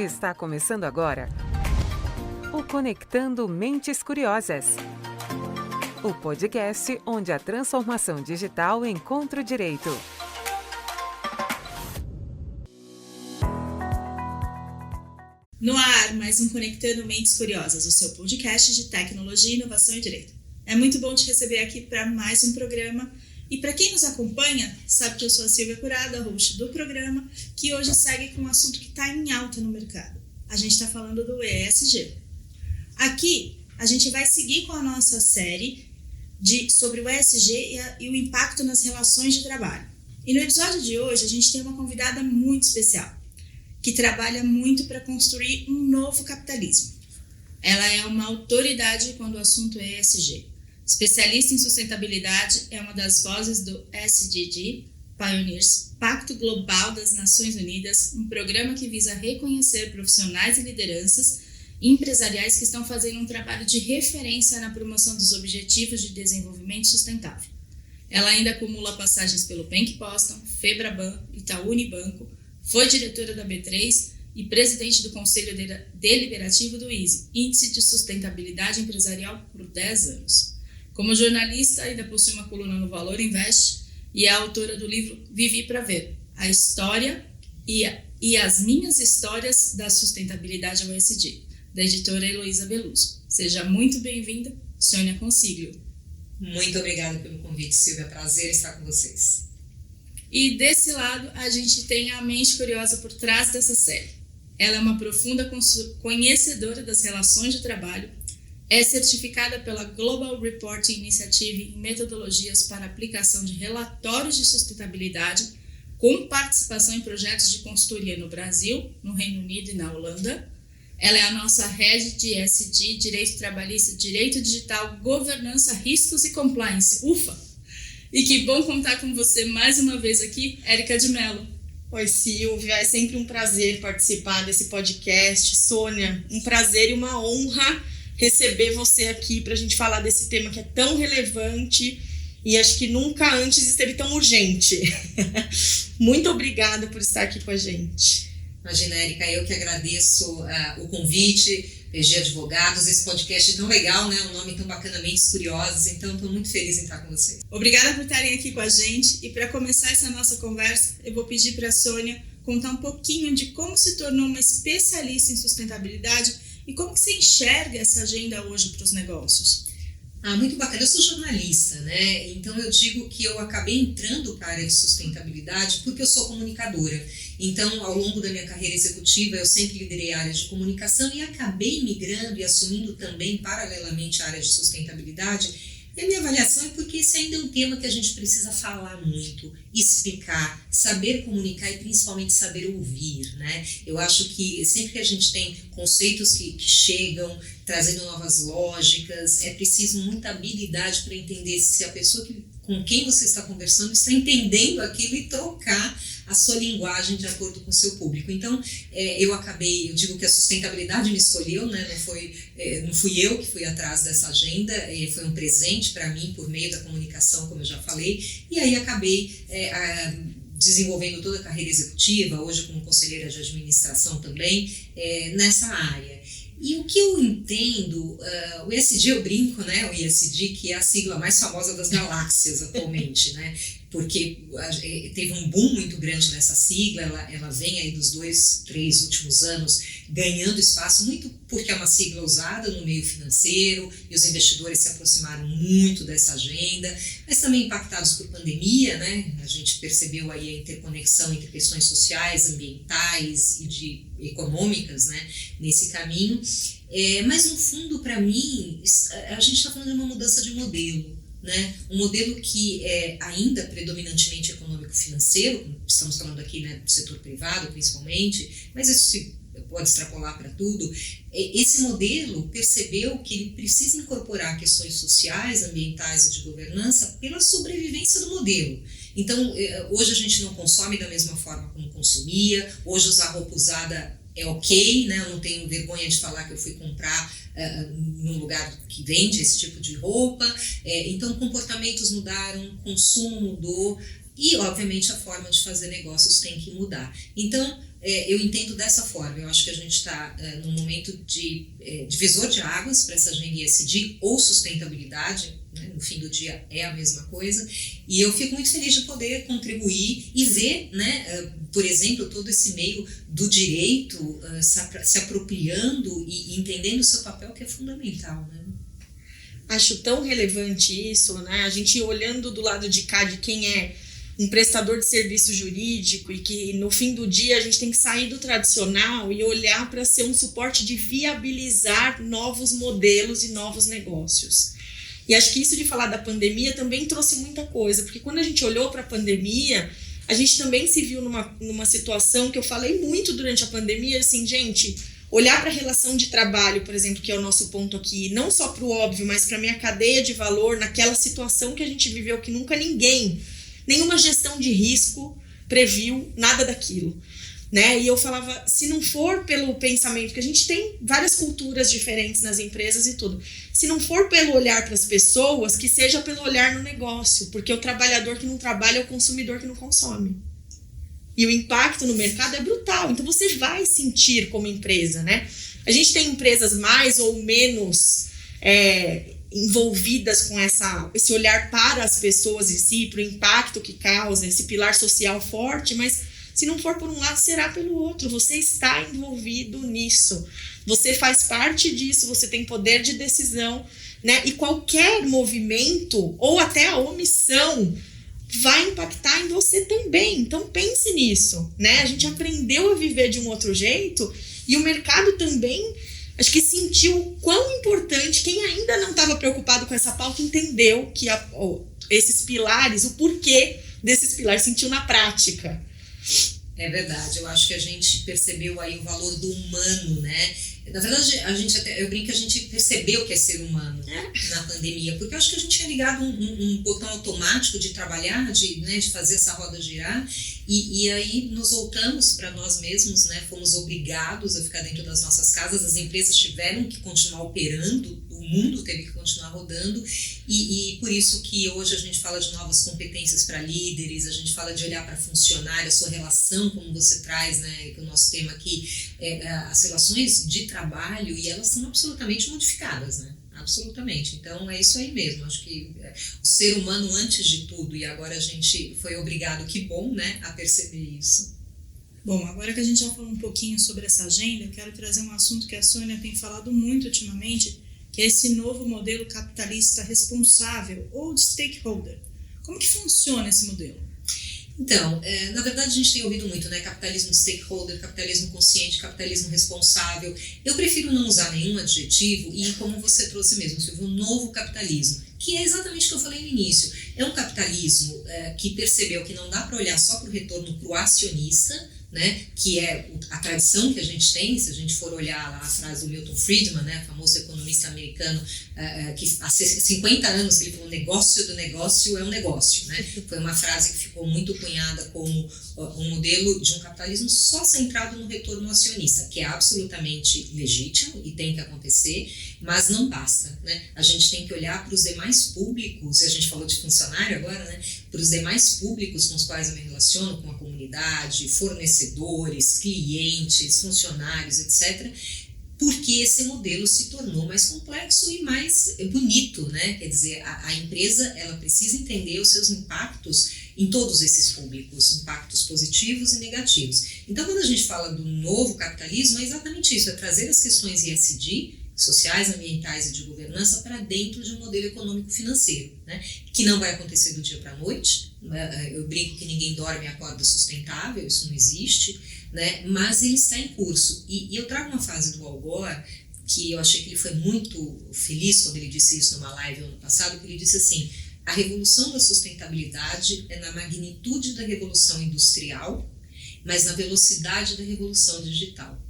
Está começando agora o Conectando Mentes Curiosas. O podcast onde a transformação digital encontra o direito. No ar, mais um Conectando Mentes Curiosas, o seu podcast de tecnologia, inovação e direito. É muito bom te receber aqui para mais um programa. E para quem nos acompanha, sabe que eu sou a Silvia Curado, host do programa, que hoje segue com um assunto que está em alta no mercado. A gente está falando do ESG. Aqui, a gente vai seguir com a nossa série sobre o ESG e o impacto nas relações de trabalho. E no episódio de hoje, a gente tem uma convidada muito especial, que trabalha muito para construir um novo capitalismo. Ela é uma autoridade quando o assunto é ESG. Especialista em sustentabilidade, é uma das vozes do SDG Pioneers, Pacto Global das Nações Unidas, um programa que visa reconhecer profissionais e lideranças empresariais que estão fazendo um trabalho de referência na promoção dos Objetivos de Desenvolvimento Sustentável. Ela ainda acumula passagens pelo Bank Boston, Febraban, Itaú Unibanco, foi diretora da B3 e presidente do Conselho Deliberativo do ISE, Índice de Sustentabilidade Empresarial, por 10 anos. Como jornalista, ainda possui uma coluna no Valor Invest e é autora do livro Vivi para Ver, a história e as minhas histórias da sustentabilidade ao ESG, da editora Heloísa Beluso. Seja muito bem-vinda, Sônia Consiglio. Muito obrigada pelo convite, Silvia. Prazer estar com vocês. E desse lado, a gente tem a mente curiosa por trás dessa série. Ela é uma profunda conhecedora das relações de trabalho, é certificada pela Global Reporting Initiative em metodologias para aplicação de relatórios de sustentabilidade, com participação em projetos de consultoria no Brasil, no Reino Unido e na Holanda. Ela é a nossa Head de ESG, Direito Trabalhista, Direito Digital, Governança, Riscos e Compliance. Ufa! E que bom contar com você mais uma vez aqui, Érica de Mello. Oi, Silvia, é sempre um prazer participar desse podcast. Sônia, um prazer e uma honra receber você aqui para a gente falar desse tema que é tão relevante e acho que nunca antes esteve tão urgente. Muito obrigada por estar aqui com a gente. Imagina, Érica, eu que agradeço o convite, PG Advogados, esse podcast tão legal, né? Um nome tão bacana, Mentes Curiosas, então estou muito feliz em estar com vocês. Obrigada por estarem aqui com a gente e para começar essa nossa conversa, eu vou pedir para a Sônia contar um pouquinho de como se tornou uma especialista em sustentabilidade e como que você enxerga essa agenda hoje para os negócios. Muito bacana. Eu sou jornalista, né? Então eu digo que eu acabei entrando para a área de sustentabilidade porque eu sou comunicadora. Então, ao longo da minha carreira executiva, eu sempre liderei a área de comunicação e acabei migrando e assumindo também, paralelamente, a área de sustentabilidade. E a minha avaliação é porque esse ainda é um tema que a gente precisa falar muito, explicar, saber comunicar e principalmente saber ouvir, né? Eu acho que sempre que a gente tem conceitos que chegam, trazendo novas lógicas, é preciso muita habilidade para entender se a pessoa com quem você está conversando está entendendo aquilo e trocar a sua linguagem de acordo com o seu público. Então, eu digo que a sustentabilidade me escolheu, né? Não fui eu que fui atrás dessa agenda, foi um presente para mim por meio da comunicação, como eu já falei, e aí acabei desenvolvendo toda a carreira executiva, hoje como conselheira de administração também, nessa área. E o que eu entendo, o ESG eu brinco, né? O ESG que é a sigla mais famosa das galáxias atualmente, né? Porque teve um boom muito grande nessa sigla, ela vem aí dos 2, 3 últimos anos ganhando espaço, muito porque é uma sigla usada no meio financeiro e os investidores se aproximaram muito dessa agenda, mas também impactados por pandemia, né? A gente percebeu aí a interconexão entre questões sociais, ambientais e econômicas, né? Nesse caminho. Mas no fundo, para mim, a gente está falando de uma mudança de modelo. Né? Um modelo que é ainda predominantemente econômico-financeiro, estamos falando aqui, né, do setor privado principalmente, mas isso se pode extrapolar para tudo. Esse modelo percebeu que ele precisa incorporar questões sociais, ambientais e de governança pela sobrevivência do modelo. Então, hoje a gente não consome da mesma forma como consumia, hoje usar roupa usada é ok, né? Eu não tenho vergonha de falar que eu fui comprar num lugar que vende esse tipo de roupa. Então, comportamentos mudaram, consumo mudou e, obviamente, a forma de fazer negócios tem que mudar. Então, eu entendo dessa forma. Eu acho que a gente está num momento de divisor de águas para essa agenda ESG ou sustentabilidade, né? No fim do dia é a mesma coisa, e eu fico muito feliz de poder contribuir e ver, né, por exemplo, todo esse meio do direito se apropriando e entendendo o seu papel, que é fundamental, né? Acho tão relevante isso, né? A gente olhando do lado de cá de quem é um prestador de serviço jurídico e que no fim do dia a gente tem que sair do tradicional e olhar para ser um suporte de viabilizar novos modelos e novos negócios. E acho que isso de falar da pandemia também trouxe muita coisa, porque quando a gente olhou para a pandemia, a gente também se viu numa situação que eu falei muito durante a pandemia, assim, gente, olhar para a relação de trabalho, por exemplo, que é o nosso ponto aqui, não só para o óbvio, mas para a minha cadeia de valor, naquela situação que a gente viveu, que nunca nenhuma gestão de risco previu nada daquilo, né? E eu falava, se não for pelo pensamento, que a gente tem várias culturas diferentes nas empresas e tudo, se não for pelo olhar para as pessoas, que seja pelo olhar no negócio, porque o trabalhador que não trabalha é o consumidor que não consome. E o impacto no mercado é brutal, então você vai sentir como empresa, né? A gente tem empresas mais ou menos envolvidas com esse olhar para as pessoas em si, para o impacto que causa, esse pilar social forte, mas se não for por um lado, será pelo outro. Você está envolvido nisso, você faz parte disso, você tem poder de decisão, né? E qualquer movimento ou até a omissão vai impactar em você também. Então pense nisso, né? A gente aprendeu a viver de um outro jeito e o mercado também, acho que sentiu o quão importante. Quem ainda não estava preocupado com essa pauta entendeu que esses pilares, o porquê desses pilares, sentiu na prática. É verdade, eu acho que a gente percebeu aí o valor do humano, né? Na verdade, eu brinco que a gente percebeu que é ser humano na pandemia, porque eu acho que a gente tinha ligado um botão automático de trabalhar, de fazer essa roda girar, e aí nos voltamos para nós mesmos, né? Fomos obrigados a ficar dentro das nossas casas, as empresas tiveram que continuar operando, o mundo teve que continuar rodando, e por isso que hoje a gente fala de novas competências para líderes, a gente fala de olhar para funcionário, a sua relação, como você traz, né? Que o nosso tema aqui é as relações de trabalho, e elas são absolutamente modificadas, né? Absolutamente. Então é isso aí mesmo. Acho que o ser humano antes de tudo, e agora a gente foi obrigado, que bom, né, a perceber isso. Bom, agora que a gente já falou um pouquinho sobre essa agenda, eu quero trazer um assunto que a Sônia tem falado muito ultimamente, que é esse novo modelo capitalista responsável ou de stakeholder. Como que funciona esse modelo? Então, na verdade a gente tem ouvido muito, né? Capitalismo de stakeholder, capitalismo consciente, capitalismo responsável. Eu prefiro não usar nenhum adjetivo e, como você trouxe mesmo, Silvio, um novo capitalismo, que é exatamente o que eu falei no início. É um capitalismo que percebeu que não dá para olhar só para o retorno para o acionista, né, que é a tradição que a gente tem. Se a gente for olhar lá a frase do Milton Friedman, né, famoso economista americano, que há 50 anos ele falou: negócio do negócio é um negócio, né? Foi uma frase que ficou muito cunhada como um modelo de um capitalismo só centrado no retorno acionista, que é absolutamente legítimo e tem que acontecer, mas não basta, né? A gente tem que olhar para os demais públicos, e a gente falou de funcionário agora, né? Para os demais públicos com os quais eu me relaciono, com a comunidade, fornecedores, clientes, funcionários, etc., porque esse modelo se tornou mais complexo e mais bonito, né? Quer dizer, a empresa, ela precisa entender os seus impactos em todos esses públicos, impactos positivos e negativos. Então, quando a gente fala do novo capitalismo, é exatamente isso, é trazer as questões ESG, sociais, ambientais e de governança, para dentro de um modelo econômico-financeiro, né? Que não vai acontecer do dia para a noite. Eu brinco que ninguém dorme e acorda sustentável, isso não existe, né? Mas ele está em curso. E eu trago uma frase do Al Gore, que eu achei que ele foi muito feliz quando ele disse isso numa live ano passado, que ele disse assim: a revolução da sustentabilidade é na magnitude da revolução industrial, mas na velocidade da revolução digital.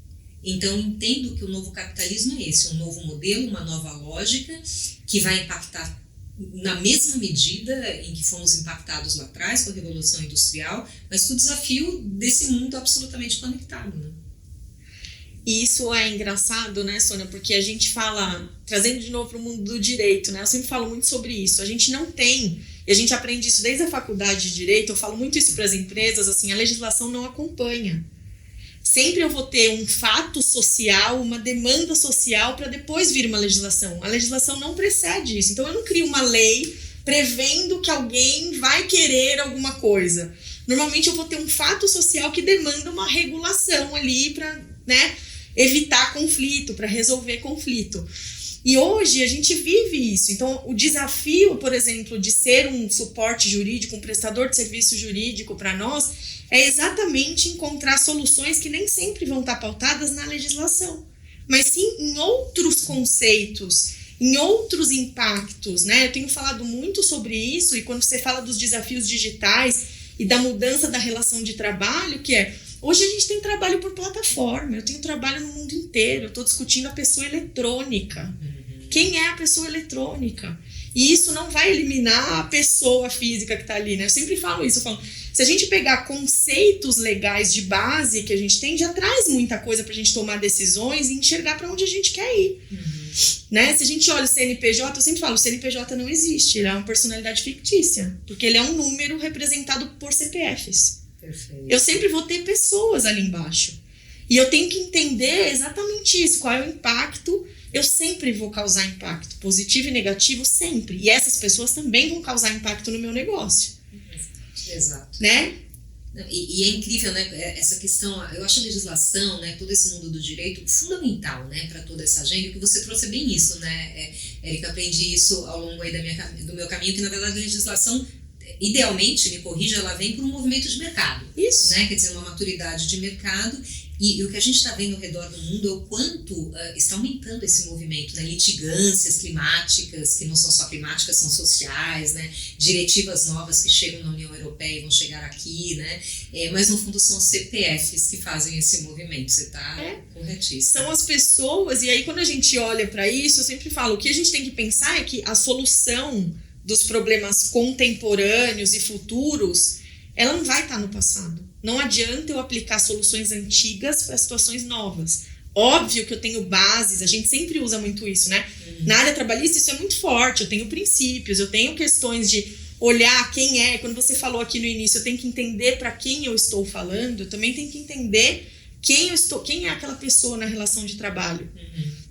Então, entendo que o novo capitalismo é esse, um novo modelo, uma nova lógica, que vai impactar na mesma medida em que fomos impactados lá atrás com a Revolução Industrial, mas com o desafio desse mundo absolutamente conectado, né? E isso é engraçado, né, Sônia? Porque a gente fala, trazendo de novo para o mundo do direito, né? Eu sempre falo muito sobre isso. A gente não tem, e a gente aprende isso desde a faculdade de Direito, eu falo muito isso para as empresas, assim, a legislação não acompanha. sempre eu vou ter um fato social, uma demanda social para depois vir uma legislação. A legislação não precede isso. Então eu não crio uma lei prevendo que alguém vai querer alguma coisa. Normalmente eu vou ter um fato social que demanda uma regulação ali para, né, evitar conflito, para resolver conflito. E hoje a gente vive isso. Então, o desafio, por exemplo, de ser um suporte jurídico, um prestador de serviço jurídico para nós, é exatamente encontrar soluções que nem sempre vão estar pautadas na legislação, mas sim em outros conceitos, em outros impactos, né? Eu tenho falado muito sobre isso, e quando você fala dos desafios digitais e da mudança da relação de trabalho, que é, hoje a gente tem trabalho por plataforma, eu tenho trabalho no mundo inteiro, eu estou discutindo a pessoa eletrônica. Quem é a pessoa eletrônica? E isso não vai eliminar a pessoa física que está ali, né? Eu sempre falo isso, eu falo, se a gente pegar conceitos legais de base que a gente tem, já traz muita coisa para a gente tomar decisões e enxergar para onde a gente quer ir. Né? Se a gente olha o CNPJ, eu sempre falo, o CNPJ não existe, ele é uma personalidade fictícia, porque ele é um número representado por CPFs. Perfeito. Eu sempre vou ter pessoas ali embaixo. E eu tenho que entender exatamente isso, qual é o impacto. Eu sempre vou causar impacto, positivo e negativo, sempre. E essas pessoas também vão causar impacto no meu negócio. Exato. Né? E é incrível, né, essa questão, eu acho a legislação, né, todo esse mundo do direito fundamental, né, para toda essa agenda, que você trouxe bem isso, né, Érica, aprendi isso ao longo aí do meu caminho, que na verdade a legislação, idealmente, me corrija, ela vem por um movimento de mercado. Isso. Né, quer dizer, uma maturidade de mercado. E o que a gente está vendo ao redor do mundo é o quanto está aumentando esse movimento, né? Litigâncias climáticas, que não são só climáticas, são sociais, né? Diretivas novas que chegam na União Europeia e vão chegar aqui, né? Mas no fundo são os CPFs que fazem esse movimento, você está corretíssimo. São as pessoas, e aí quando a gente olha para isso, eu sempre falo, o que a gente tem que pensar é que a solução dos problemas contemporâneos e futuros, ela não vai estar no passado. Não adianta eu aplicar soluções antigas para situações novas. Óbvio que eu tenho bases, a gente sempre usa muito isso, né? Na área trabalhista isso é muito forte, eu tenho princípios, eu tenho questões de olhar quem é. Quando você falou aqui no início, eu tenho que entender para quem eu estou falando, eu também tenho que entender quem é aquela pessoa na relação de trabalho,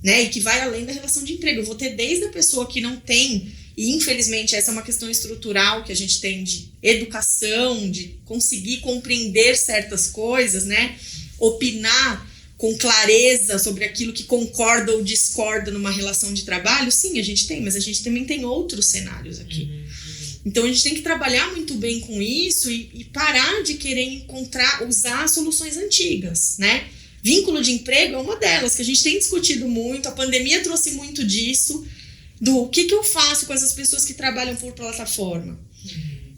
né? E que vai além da relação de emprego. Eu vou ter desde a pessoa que não tem, e infelizmente essa é uma questão estrutural que a gente tem de educação, de conseguir compreender certas coisas, né? Opinar com clareza sobre aquilo que concorda ou discorda numa relação de trabalho, sim, a gente tem, mas a gente também tem outros cenários aqui. Então a gente tem que trabalhar muito bem com isso e parar de querer usar soluções antigas, né? Vínculo de emprego é uma delas, que a gente tem discutido muito, a pandemia trouxe muito disso, do que eu faço com essas pessoas que trabalham por plataforma.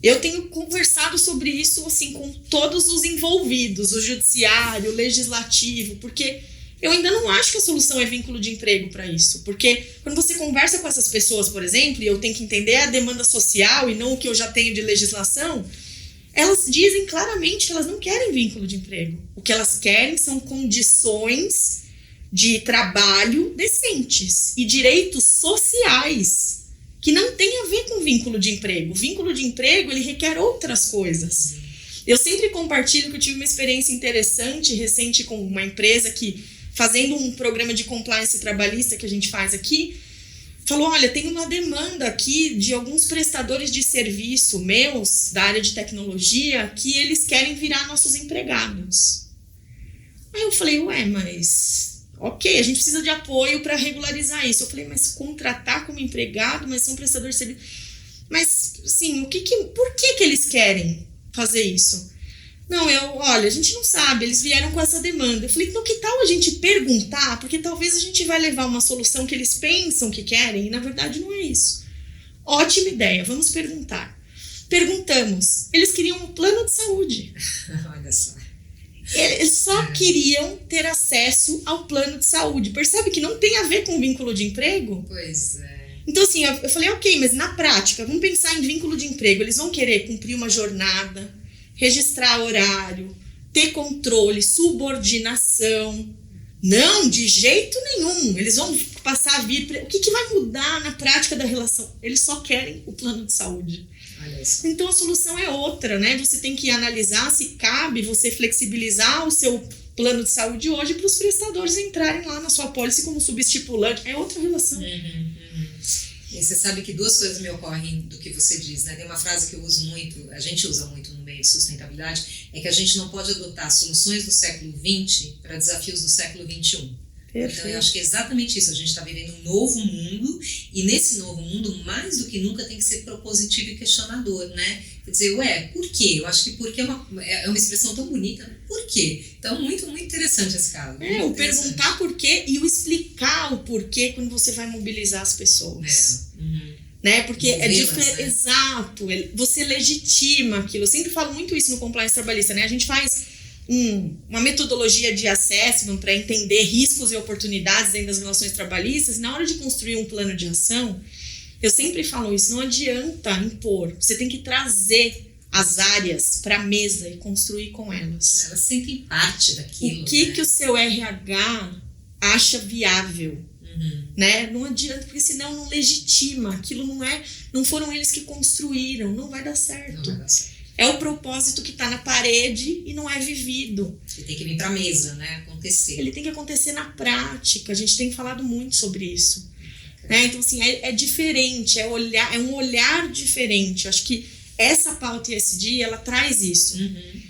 Eu tenho conversado sobre isso assim, com todos os envolvidos, o judiciário, o legislativo, porque eu ainda não acho que a solução é vínculo de emprego para isso. Porque quando você conversa com essas pessoas, por exemplo, e eu tenho que entender a demanda social e não o que eu já tenho de legislação, elas dizem claramente que elas não querem vínculo de emprego. O que elas querem são condições de trabalho decentes e direitos sociais que não tem a ver com vínculo de emprego. O vínculo de emprego, ele requer outras coisas. Eu sempre compartilho que eu tive uma experiência interessante, recente, com uma empresa que, fazendo um programa de compliance trabalhista que a gente faz aqui, falou, olha, tem uma demanda aqui de alguns prestadores de serviço meus, da área de tecnologia, que eles querem virar nossos empregados. Aí eu falei, mas... ok, a gente precisa de apoio para regularizar isso. Eu falei, mas contratar como empregado, mas são prestadores de serviço. Mas, sim, por que eles querem fazer isso? Não, olha, a gente não sabe, eles vieram com essa demanda. Eu falei, então que tal a gente perguntar? Porque talvez a gente vai levar uma solução que eles pensam que querem e na verdade não é isso. Ótima ideia, vamos perguntar. Perguntamos, eles queriam um plano de saúde. Olha só. Eles só queriam ter acesso ao plano de saúde. Percebe que não tem a ver com vínculo de emprego? Pois é. Então, assim, eu falei, ok, mas na prática, vamos pensar em vínculo de emprego. Eles vão querer cumprir uma jornada, registrar horário, ter controle, subordinação. Não, de jeito nenhum. Eles vão passar a vir... O que vai mudar na prática da relação? Eles só querem o plano de saúde. Então a solução é outra, né? Você tem que analisar se cabe você flexibilizar o seu plano de saúde hoje para os prestadores entrarem lá na sua pólice como subestipulante. É outra relação. E você sabe que duas coisas me ocorrem do que você diz, né? Tem uma frase que eu uso muito, a gente usa muito no meio de sustentabilidade, é que a gente não pode adotar soluções do século XX para desafios do século XXI. Perfeito. Então eu acho que é exatamente isso, a gente está vivendo um novo mundo, e nesse novo mundo, mais do que nunca, tem que ser propositivo e questionador, né? Quer dizer, por quê? Eu acho que porque é uma expressão tão bonita, né? Por quê? Então, muito, muito interessante esse caso. O perguntar por quê e o explicar o porquê quando você vai mobilizar as pessoas. Né? Porque é diferente. Né? Exato, você legitima aquilo. Eu sempre falo muito isso no compliance trabalhista, né? A gente faz uma metodologia de assessment para entender riscos e oportunidades dentro das relações trabalhistas. Na hora de construir um plano de ação, eu sempre falo isso, não adianta impor, você tem que trazer as áreas para a mesa e construir com elas. Elas sentem parte daquilo. O que o seu RH acha viável? Né? Não adianta, porque senão não legitima, aquilo não foram eles que construíram, não vai dar certo. Não vai dar certo. É o propósito que está na parede e não é vivido. Ele tem que vir para a mesa, né? Acontecer. Ele tem que acontecer na prática. A gente tem falado muito sobre isso. Né? Então, assim, é diferente, é um olhar diferente. Eu acho que essa pauta ESG, ela traz isso.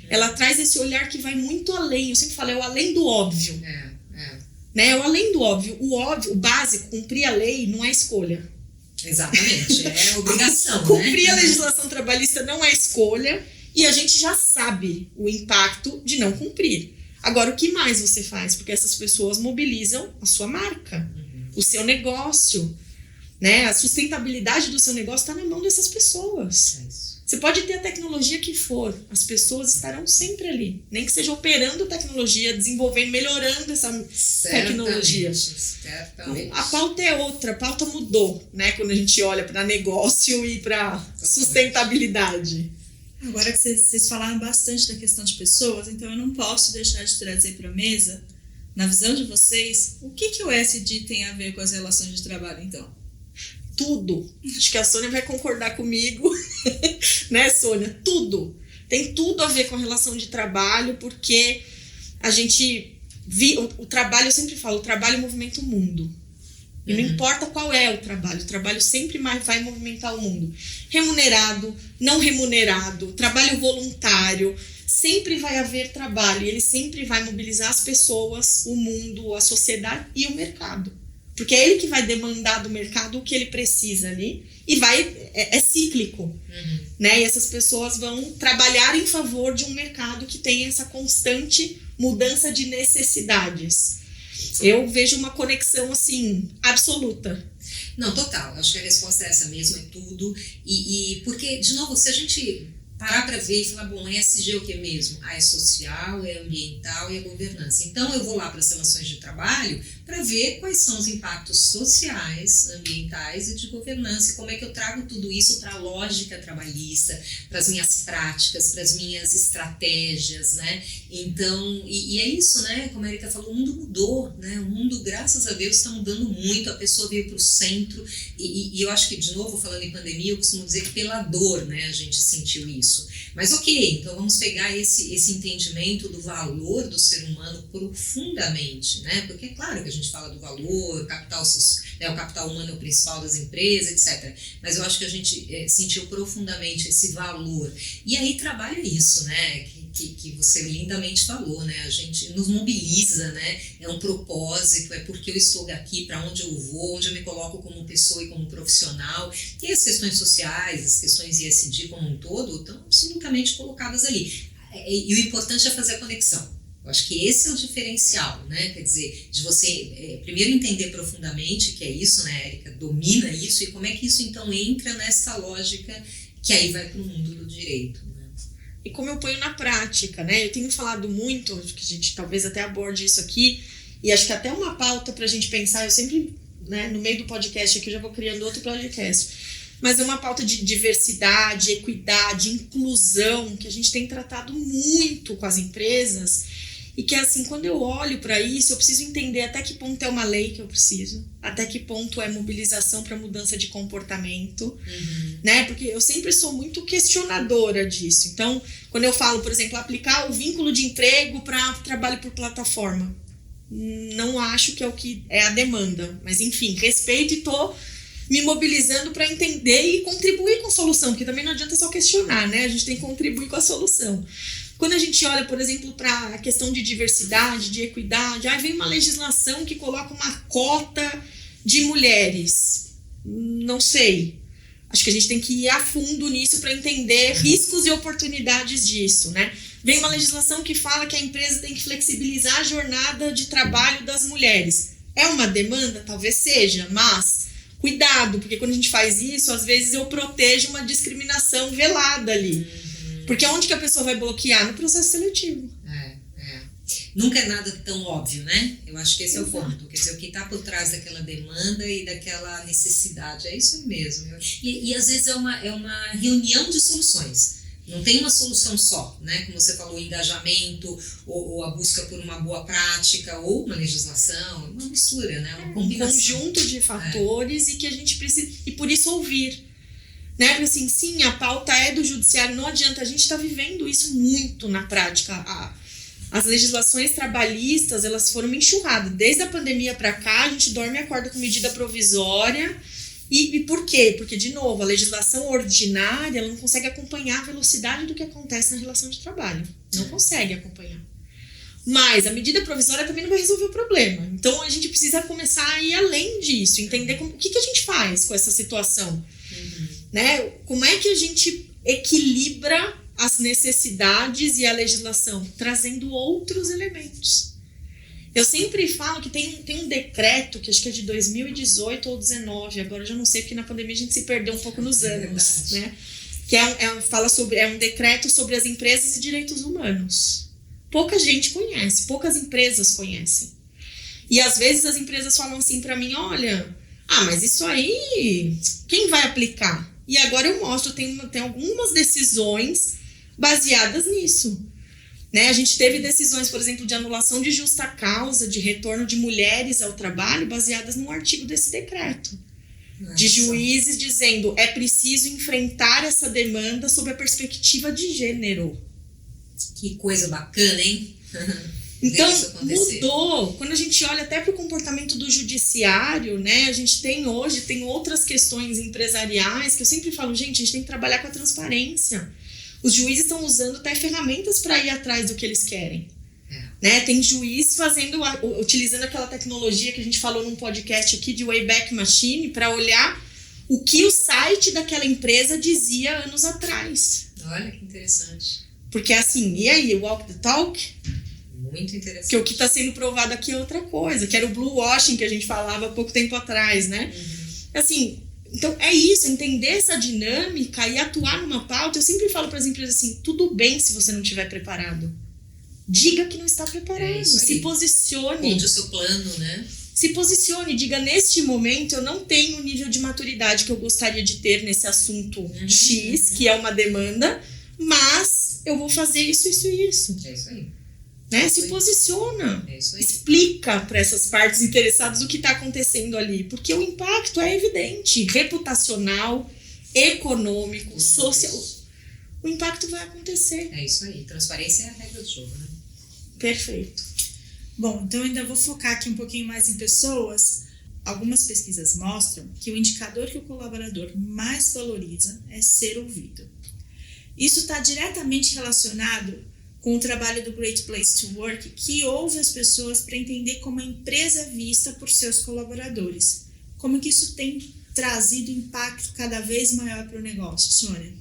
Ela traz esse olhar que vai muito além. Eu sempre falo, é o além do óbvio. Né? É o além do óbvio. O óbvio, o básico, cumprir a lei não é escolha. Exatamente, é obrigação. Cumprir né? a legislação trabalhista não é escolha e a gente já sabe o impacto de não cumprir. Agora, o que mais você faz? Porque essas pessoas mobilizam a sua marca, o seu negócio, né? A sustentabilidade do seu negócio está na mão dessas pessoas. É isso. Você pode ter a tecnologia que for, as pessoas estarão sempre ali. Nem que seja operando tecnologia, desenvolvendo, melhorando essa tecnologia. Certamente. A pauta é outra, a pauta mudou, né? Quando a gente olha para negócio e para sustentabilidade. Agora que vocês falaram bastante da questão de pessoas, então eu não posso deixar de trazer para a mesa, na visão de vocês, o que o ESG tem a ver com as relações de trabalho, então? Tudo. Acho que a Sônia vai concordar comigo, né, Sônia? Tudo. Tem tudo a ver com a relação de trabalho, porque a gente o trabalho, eu sempre falo, o trabalho movimenta o mundo. E não importa qual é o trabalho sempre vai movimentar o mundo. Remunerado, não remunerado, trabalho voluntário, sempre vai haver trabalho. E ele sempre vai mobilizar as pessoas, o mundo, a sociedade e o mercado. Porque é ele que vai demandar do mercado o que ele precisa ali e é cíclico, né? E essas pessoas vão trabalhar em favor de um mercado que tem essa constante mudança de necessidades. Eu vejo uma conexão, assim, absoluta. Não, total. Acho que a resposta é essa mesmo, é tudo. E porque, de novo, se a gente parar para ver e falar, bom, ESG é o que mesmo? É social, é ambiental e é governança. Então, eu vou lá para as relações de trabalho para ver quais são os impactos sociais, ambientais e de governança e como é que eu trago tudo isso para a lógica trabalhista, para as minhas práticas, para as minhas estratégias, né? Então, e é isso, né? Como a Erika falou, o mundo mudou, né? O mundo, graças a Deus, está mudando muito, a pessoa veio para o centro e eu acho que, de novo, falando em pandemia, eu costumo dizer que pela dor, né, a gente sentiu isso. Mas ok, então vamos pegar esse entendimento do valor do ser humano profundamente, né? Porque é claro que a gente fala do valor, o capital humano é o principal das empresas, etc. Mas eu acho que a gente sentiu profundamente esse valor. E aí trabalha isso, né? Que você lindamente falou, né? A gente nos mobiliza, né? É um propósito, é porque eu estou aqui, para onde eu vou, onde eu me coloco como pessoa e como profissional. E as questões sociais, as questões ESG como um todo, estão absolutamente colocadas ali. E o importante é fazer a conexão. Eu acho que esse é o diferencial, né? Quer dizer, de você primeiro entender profundamente que é isso, né, Erika? Domina isso e como é que isso então entra nessa lógica que aí vai para o mundo do direito. E como eu ponho na prática, né? Eu tenho falado muito, acho que a gente talvez até aborde isso aqui, e acho que até uma pauta para a gente pensar, eu sempre, né, no meio do podcast aqui eu já vou criando outro podcast, mas é uma pauta de diversidade, equidade, inclusão, que a gente tem tratado muito com as empresas, E que assim, quando eu olho para isso, eu preciso entender até que ponto é uma lei que eu preciso, até que ponto é mobilização para mudança de comportamento, né? Porque eu sempre sou muito questionadora disso. Então, quando eu falo, por exemplo, aplicar o vínculo de emprego para trabalho por plataforma, não acho que é o que é a demanda, mas enfim, respeito e tô me mobilizando para entender e contribuir com a solução, porque também não adianta só questionar, né? A gente tem que contribuir com a solução. Quando a gente olha, por exemplo, para a questão de diversidade, de equidade, aí vem uma legislação que coloca uma cota de mulheres. Não sei. Acho que a gente tem que ir a fundo nisso para entender riscos e oportunidades disso, né? Vem uma legislação que fala que a empresa tem que flexibilizar a jornada de trabalho das mulheres. É uma demanda? Talvez seja, mas cuidado, porque quando a gente faz isso, às vezes eu protejo uma discriminação velada ali. Porque onde que a pessoa vai bloquear? No processo seletivo. Nunca é nada tão óbvio, né? Eu acho que esse é o ponto. Quer dizer, o que está por trás daquela demanda e daquela necessidade. É isso mesmo. E às vezes é uma reunião de soluções. Não tem uma solução só, né? Como você falou, o engajamento, ou a busca por uma boa prática, ou uma legislação, uma mistura, né? Uma combinação. Um conjunto de fatores e que a gente precisa... E por isso ouvir. Né? Porque assim, sim, a pauta é do judiciário, não adianta, a gente está vivendo isso muito na prática. As legislações trabalhistas, elas foram enxurradas. Desde a pandemia para cá, a gente dorme e acorda com medida provisória. E por quê? Porque, de novo, a legislação ordinária ela não consegue acompanhar a velocidade do que acontece na relação de trabalho. Não consegue acompanhar. Mas a medida provisória também não vai resolver o problema. Então, a gente precisa começar a ir além disso, entender o que a gente faz com essa situação. Né? Como é que a gente equilibra as necessidades e a legislação? Trazendo outros elementos. Eu sempre falo que tem um decreto, que acho que é de 2018 ou 2019, agora eu já não sei, porque na pandemia a gente se perdeu um pouco nos anos, né? Que é um decreto sobre as empresas e direitos humanos. Pouca gente conhece, poucas empresas conhecem. E às vezes as empresas falam assim para mim, olha, mas isso aí, quem vai aplicar? E agora eu mostro, tem algumas decisões baseadas nisso. Né? A gente teve decisões, por exemplo, de anulação de justa causa, de retorno de mulheres ao trabalho, baseadas num artigo desse decreto. De juízes dizendo, é preciso enfrentar essa demanda sob a perspectiva de gênero. Que coisa bacana, hein? Então, mudou. Quando a gente olha até para o comportamento do judiciário, né, a gente tem outras questões empresariais que eu sempre falo, gente, a gente tem que trabalhar com a transparência. Os juízes estão usando até ferramentas para ir atrás do que eles querem. Né? Tem juiz utilizando aquela tecnologia que a gente falou num podcast aqui de Wayback Machine para olhar o que o site daquela empresa dizia anos atrás. Olha que interessante. Porque assim, e aí, walk the talk? Muito interessante. Que o que está sendo provado aqui é outra coisa, que era o blue washing que a gente falava há pouco tempo atrás, né? Assim, então é isso, entender essa dinâmica e atuar numa pauta. Eu sempre falo para as empresas assim, tudo bem se você não estiver preparado. Diga que não está preparado, se posicione. Conte o seu plano, né? Se posicione, diga, neste momento eu não tenho o nível de maturidade que eu gostaria de ter nesse assunto X, que é uma demanda, mas eu vou fazer isso, isso e isso. É isso aí. Né? Se posiciona, explica para essas partes interessadas o que está acontecendo ali, porque o impacto é evidente, reputacional, econômico, social. O impacto vai acontecer. É isso aí, transparência é a regra do jogo, né? Perfeito. Bom, então eu ainda vou focar aqui um pouquinho mais em pessoas. Algumas pesquisas mostram que o indicador que o colaborador mais valoriza é ser ouvido. Isso está diretamente relacionado com o trabalho do Great Place to Work, que ouve as pessoas para entender como a empresa é vista por seus colaboradores. Como que isso tem trazido impacto cada vez maior para o negócio, Sônia?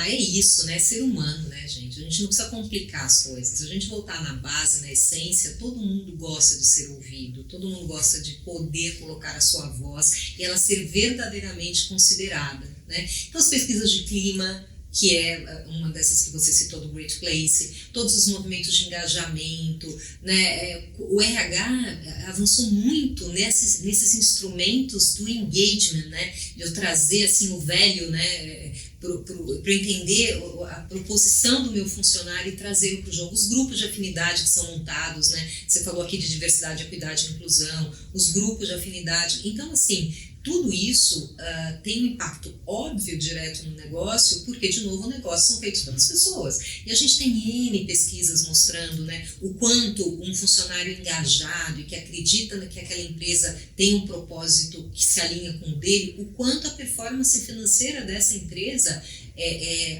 É isso, né? Ser humano, né, gente? A gente não precisa complicar as coisas. Se a gente voltar na base, na essência, todo mundo gosta de ser ouvido, todo mundo gosta de poder colocar a sua voz e ela ser verdadeiramente considerada, né? Então, as pesquisas de clima, que é uma dessas que você citou do Great Place, todos os movimentos de engajamento, né? O RH avançou muito nesses instrumentos do engagement, né? De eu trazer assim, o velho, né? para entender a proposição do meu funcionário e trazê-lo para o jogo. Os grupos de afinidade que são montados, né? Você falou aqui de diversidade, equidade e inclusão, os grupos de afinidade. Então, assim, tudo isso tem um impacto óbvio direto no negócio, porque, de novo, negócios são feitos pelas pessoas. E a gente tem N pesquisas mostrando, né, o quanto um funcionário engajado e que acredita que aquela empresa tem um propósito que se alinha com o dele, o quanto a performance financeira dessa empresa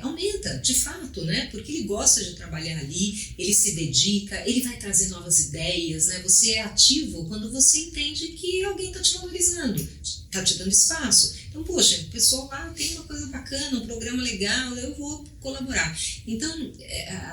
aumenta, de fato, né? Porque ele gosta de trabalhar ali, ele se dedica, ele vai trazer novas ideias, né? Você é ativo quando você entende que alguém está te valorizando, está te dando espaço. Então, poxa, o pessoal lá tem uma coisa bacana, um programa legal, eu vou colaborar. Então,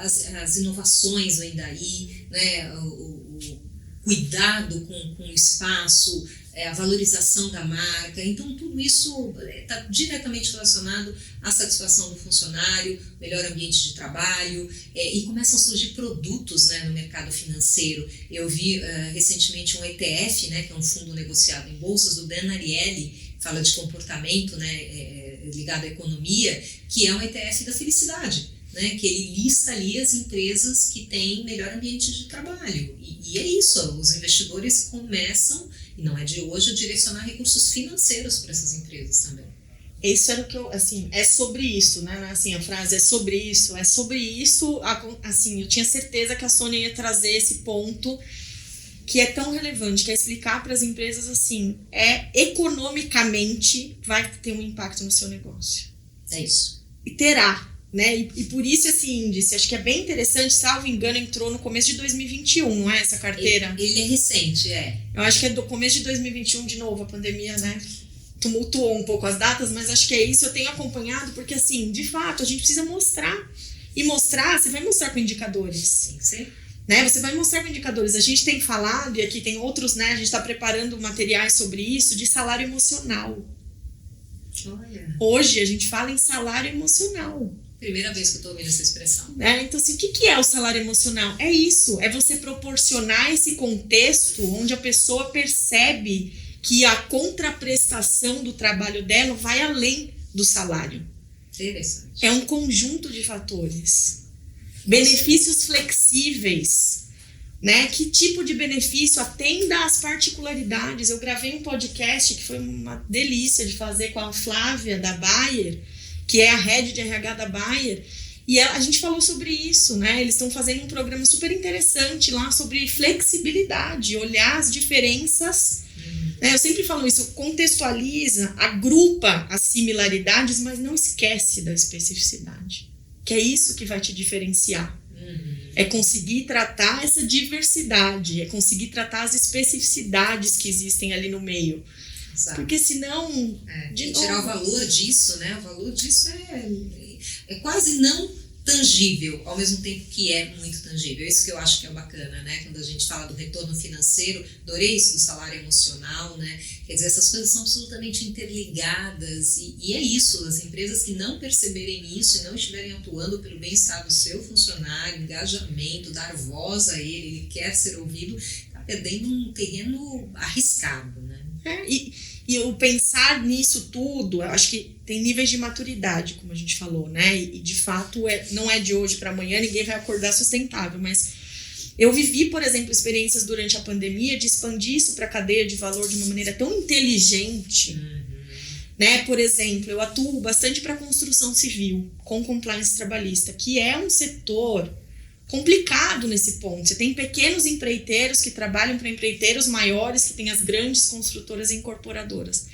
as inovações vêm daí, né? O cuidado com o espaço, a valorização da marca. Então, tudo isso está diretamente relacionado à satisfação do funcionário, melhor ambiente de trabalho, e começam a surgir produtos, né, no mercado financeiro. Eu vi recentemente um ETF, né, que é um fundo negociado em bolsas, do Dan Ariely, fala de comportamento, né, ligado à economia, que é um ETF da felicidade, né, que ele lista ali as empresas que têm melhor ambiente de trabalho. E é isso, os investidores começam, e não é de hoje, a direcionar recursos financeiros para essas empresas também. Isso era o que eu, assim, é sobre isso, né? Assim, a frase é sobre isso, assim, eu tinha certeza que a Sônia ia trazer esse ponto que é tão relevante, que é explicar para as empresas, assim, economicamente vai ter um impacto no seu negócio. É isso. E terá, né? E por isso esse índice, acho que é bem interessante, salvo engano, entrou no começo de 2021, não é essa carteira? Ele é recente, Eu acho que é do começo de 2021, de novo, a pandemia, né? Tumultuou um pouco as datas, mas acho que é isso, eu tenho acompanhado, porque assim, de fato, a gente precisa mostrar. E mostrar, você vai mostrar com indicadores. Tem que ser. Né? Você vai mostrar com indicadores. A gente tem falado, e aqui tem outros, né? A gente está preparando materiais sobre isso, de salário emocional. Olha. Hoje a gente fala em salário emocional. Primeira vez que eu estou ouvindo essa expressão. Então, assim, o que é o salário emocional? É isso, é você proporcionar esse contexto onde a pessoa percebe que a contraprestação do trabalho dela vai além do salário. Interessante. É um conjunto de fatores. Benefícios flexíveis, né? Que tipo de benefício atenda às particularidades? Eu gravei um podcast que foi uma delícia de fazer com a Flávia da Bayer, que é a head de RH da Bayer, e a gente falou sobre isso, né? Eles estão fazendo um programa super interessante lá sobre flexibilidade, olhar as diferenças. Eu sempre falo isso, contextualiza, agrupa as similaridades, mas não esquece da especificidade, que é isso que vai te diferenciar. É conseguir tratar essa diversidade, é conseguir tratar as especificidades que existem ali no meio. Exato. Porque senão... tirar o valor disso, né? O valor disso é quase não tangível, ao mesmo tempo que é muito tangível. Isso que eu acho que é bacana, né? Quando a gente fala do retorno financeiro, adorei isso do salário emocional, né? Quer dizer, essas coisas são absolutamente interligadas e é isso, as empresas que não perceberem isso e não estiverem atuando pelo bem-estar do seu funcionário, engajamento, dar voz a ele quer ser ouvido, está perdendo um terreno arriscado, né? E o pensar nisso tudo, eu acho que tem níveis de maturidade, como a gente falou, né? E de fato, não é de hoje para amanhã, ninguém vai acordar sustentável, mas eu vivi, por exemplo, experiências durante a pandemia de expandir isso para a cadeia de valor de uma maneira tão inteligente, né? Por exemplo, eu atuo bastante para a construção civil, com compliance trabalhista, que é um setor complicado nesse ponto. Você tem pequenos empreiteiros que trabalham para empreiteiros maiores, que têm as grandes construtoras e incorporadoras.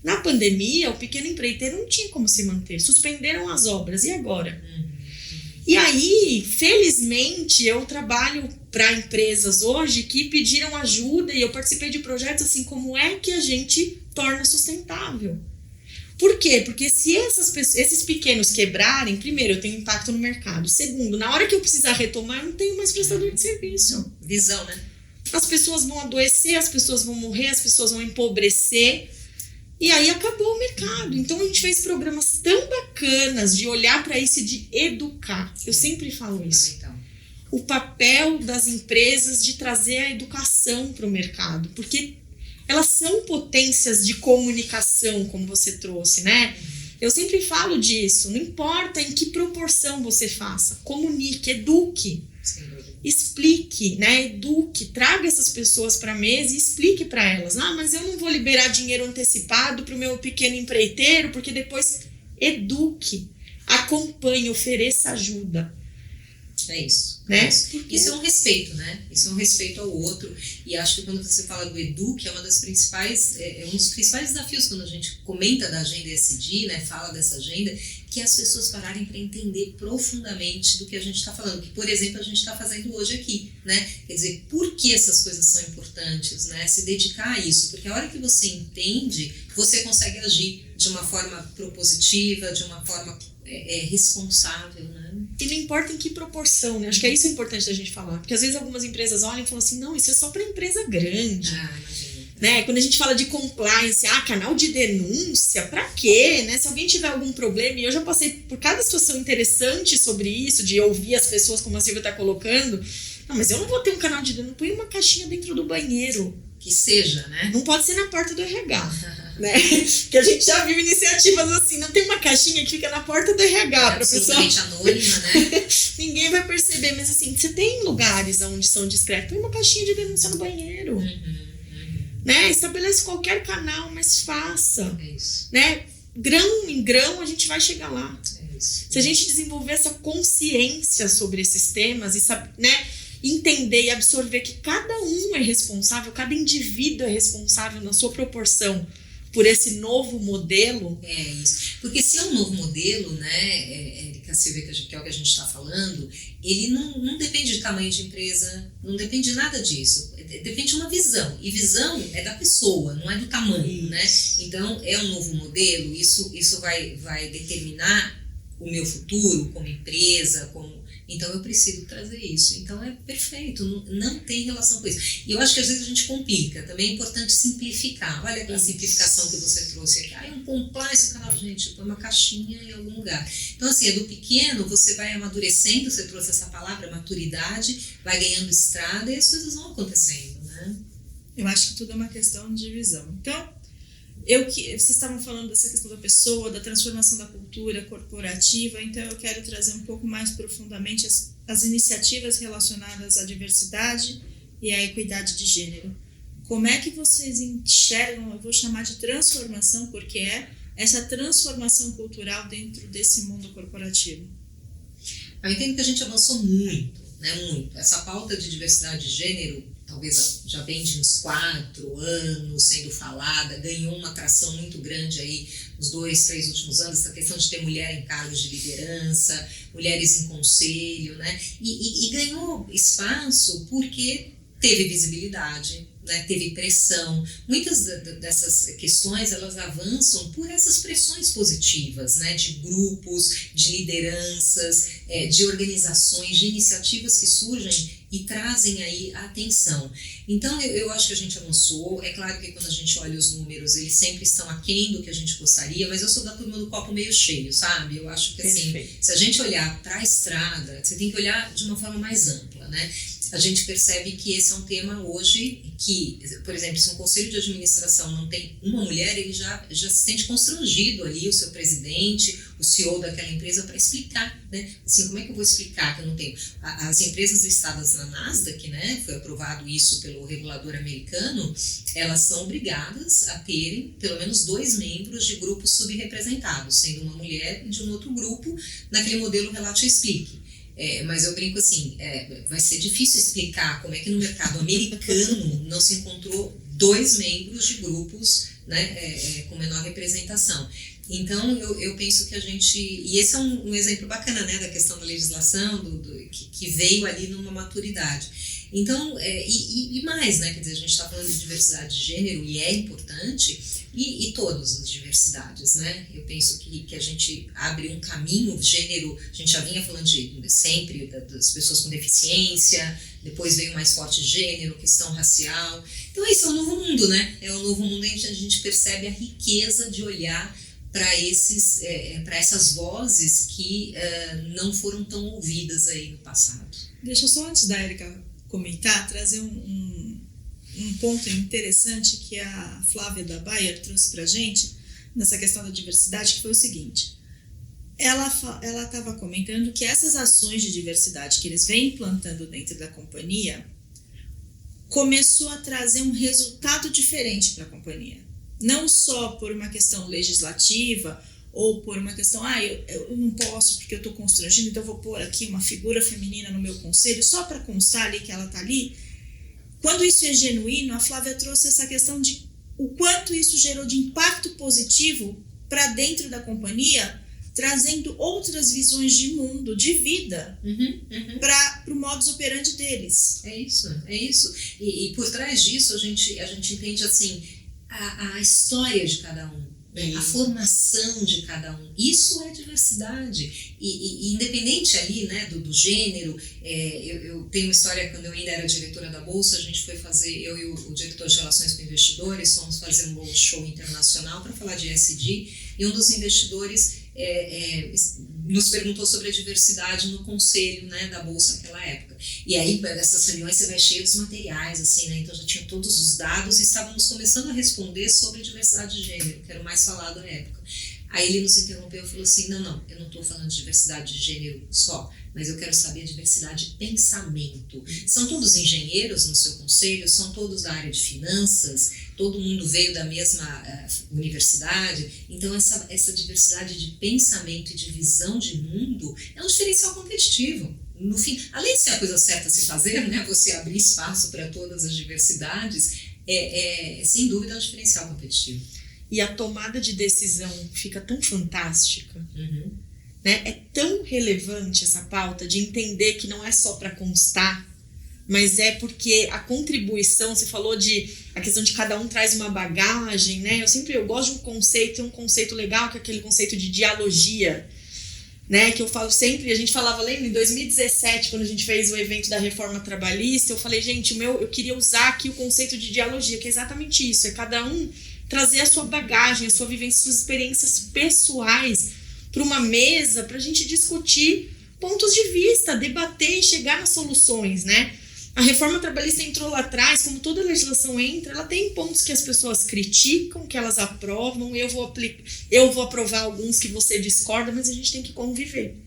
Na pandemia, o pequeno empreiteiro não tinha como se manter, suspenderam as obras, e agora? E aí, felizmente, eu trabalho para empresas hoje que pediram ajuda e eu participei de projetos assim, como é que a gente torna sustentável? Por quê? Porque se esses pequenos quebrarem, primeiro, eu tenho impacto no mercado. Segundo, na hora que eu precisar retomar, eu não tenho mais prestador de serviço. Visão, né? As pessoas vão adoecer, as pessoas vão morrer, as pessoas vão empobrecer. E aí acabou o mercado. Então a gente fez programas tão bacanas de olhar para isso e de educar. Eu sempre falo isso. O papel das empresas de trazer a educação para o mercado. Porque elas são potências de comunicação, como você trouxe, né? Eu sempre falo disso, não importa em que proporção você faça, comunique, eduque, explique, né? Eduque, traga essas pessoas para a mesa e explique para elas. Mas eu não vou liberar dinheiro antecipado para o meu pequeno empreiteiro, porque depois eduque, acompanhe, ofereça ajuda. É isso, né? Isso é um respeito, né? Isso é um respeito ao outro. E acho que quando você fala do eduque, é um dos principais desafios quando a gente comenta da agenda ESG, né? Fala dessa agenda, que é as pessoas pararem para entender profundamente do que a gente está falando, que, por exemplo, a gente está fazendo hoje aqui, né? Quer dizer, por que essas coisas são importantes, né? Se dedicar a isso, porque a hora que você entende, você consegue agir de uma forma propositiva, de uma forma responsável, né? E não importa em que proporção, né? Acho que é isso importante da gente falar, porque às vezes algumas empresas olham e falam assim, não, isso é só para empresa grande. Imagina. Né? Quando a gente fala de compliance, canal de denúncia, pra quê? Né? Se alguém tiver algum problema, e eu já passei por cada situação interessante sobre isso, de ouvir as pessoas como a Silvia está colocando, não, mas eu não vou ter um canal de denúncia, põe uma caixinha dentro do banheiro. Que seja, né? Não pode ser na porta do RH, né? Que a gente já viu iniciativas assim, não tem uma caixinha que fica na porta do RH para pessoa. Absolutamente anônima, né? Ninguém vai perceber, mas assim, você tem lugares onde são discretos, põe uma caixinha de denúncia no banheiro. Né? Estabelece qualquer canal, mas faça. É isso. Né? Grão em grão a gente vai chegar lá. É isso. Se a gente desenvolver essa consciência sobre esses temas e né, entender e absorver que cada um é responsável, cada indivíduo é responsável na sua proporção por esse novo modelo. É isso. Porque se é um novo modelo, né, Érica, Silvia, que é o que a gente está falando, ele não depende de tamanho de empresa, não depende de nada disso. Depende de uma visão. E visão é da pessoa, não é do tamanho, né? Então, é um novo modelo, isso vai determinar o meu futuro como empresa, Então, eu preciso trazer isso. Então, é perfeito, não tem relação com isso. E eu acho que às vezes a gente complica. Também é importante simplificar. Olha a simplificação que você trouxe aqui. É um compliance, canal, gente, põe uma caixinha em algum lugar. Então, assim, é do pequeno, você vai amadurecendo, você trouxe essa palavra, maturidade, vai ganhando estrada e as coisas vão acontecendo, né? Eu acho que tudo é uma questão de visão. Então, vocês estavam falando dessa questão da pessoa, da transformação da cultura corporativa, então eu quero trazer um pouco mais profundamente as iniciativas relacionadas à diversidade e à equidade de gênero. Como é que vocês enxergam, eu vou chamar de transformação, porque é essa transformação cultural dentro desse mundo corporativo? Eu entendo que a gente avançou muito, né? Muito. Essa pauta de diversidade de gênero talvez já vem de uns 4 anos sendo falada, ganhou uma atração muito grande aí nos 2, 3 últimos anos, essa questão de ter mulher em cargos de liderança, mulheres em conselho, né? E ganhou espaço porque teve visibilidade, né? Teve pressão. Muitas dessas questões, elas avançam por essas pressões positivas, né? De grupos, de lideranças, de organizações, de iniciativas que surgem e trazem aí a atenção. Então, eu acho que a gente avançou. É claro que quando a gente olha os números, eles sempre estão aquém do que a gente gostaria, mas eu sou da turma do copo meio cheio, sabe? Eu acho que, assim, se a gente olhar para a estrada, você tem que olhar de uma forma mais ampla, né? A gente percebe que esse é um tema hoje que, por exemplo, se um conselho de administração não tem uma mulher, ele já se sente constrangido ali, o seu presidente, o CEO daquela empresa, para explicar, né? Assim, como é que eu vou explicar que eu não tenho? As empresas listadas na Nasdaq, né, foi aprovado isso pelo regulador americano, elas são obrigadas a terem pelo menos 2 membros de grupos subrepresentados, sendo uma mulher e de um outro grupo, naquele modelo Relate e Explique. Mas eu brinco assim, vai ser difícil explicar como é que no mercado americano não se encontrou 2 membros de grupos, né, com menor representação. Então, eu penso que a gente... E esse é um exemplo bacana, né, da questão da legislação, que veio ali numa maturidade. Então, e mais, né, quer dizer, a gente está falando de diversidade de gênero e é importante, e todas as diversidades, né? Eu penso que a gente abre um caminho, gênero, a gente já vinha falando sempre das pessoas com deficiência, depois veio mais forte gênero, questão racial. Então, isso é um novo mundo, né? É um novo mundo onde a gente percebe a riqueza de olhar para essas vozes que não foram tão ouvidas aí no passado. Deixa eu só, antes da Érica comentar, trazer um ponto interessante que a Flávia da Bayer trouxe para a gente, nessa questão da diversidade, que foi o seguinte. Ela estava comentando que essas ações de diversidade que eles vêm implantando dentro da companhia começou a trazer um resultado diferente para a companhia. Não só por uma questão legislativa ou por uma questão, eu não posso porque eu estou constrangido, então eu vou pôr aqui uma figura feminina no meu conselho só para constar ali que ela está ali. Quando isso é genuíno, a Flávia trouxe essa questão de o quanto isso gerou de impacto positivo para dentro da companhia, trazendo outras visões de mundo, de vida, para o modus operandi deles. É isso. E por trás disso a gente entende assim, a história de cada um, a formação de cada um. Isso é diversidade. E independente ali, né, do gênero, eu tenho uma história, quando eu ainda era diretora da Bolsa, a gente foi fazer, eu e o diretor de relações com investidores, fomos fazer um roadshow internacional para falar de ESG, e um dos investidores nos perguntou sobre a diversidade no conselho, né, da Bolsa naquela época. E aí, nessas reuniões, você vai cheio dos materiais, assim, né? Então já tinha todos os dados e estávamos começando a responder sobre diversidade de gênero, que era o mais falado na época. Aí ele nos interrompeu e falou assim, não, eu não estou falando de diversidade de gênero só, mas eu quero saber a diversidade de pensamento. São todos engenheiros no seu conselho? São todos da área de finanças? Todo mundo veio da mesma universidade? Então essa diversidade de pensamento e de visão de mundo é um diferencial competitivo. No fim, além de ser a coisa certa a se fazer, né, você abrir espaço para todas as diversidades, sem dúvida um diferencial competitivo. E a tomada de decisão fica tão fantástica, né? É tão relevante essa pauta de entender que não é só para constar, mas é porque a contribuição, você falou a questão de cada um traz uma bagagem, né? Eu gosto de um conceito legal, que é aquele conceito de dialogia, né? Que eu falo sempre, a gente falava, lembra, em 2017, quando a gente fez o evento da reforma trabalhista, eu falei, gente, eu queria usar aqui o conceito de dialogia, que é exatamente isso, é cada um trazer a sua bagagem, a sua vivência, suas experiências pessoais para uma mesa, para a gente discutir pontos de vista, debater e chegar nas soluções, né? A reforma trabalhista entrou lá atrás, como toda legislação entra, ela tem pontos que as pessoas criticam, que elas aprovam, eu vou aprovar alguns que você discorda, mas a gente tem que conviver,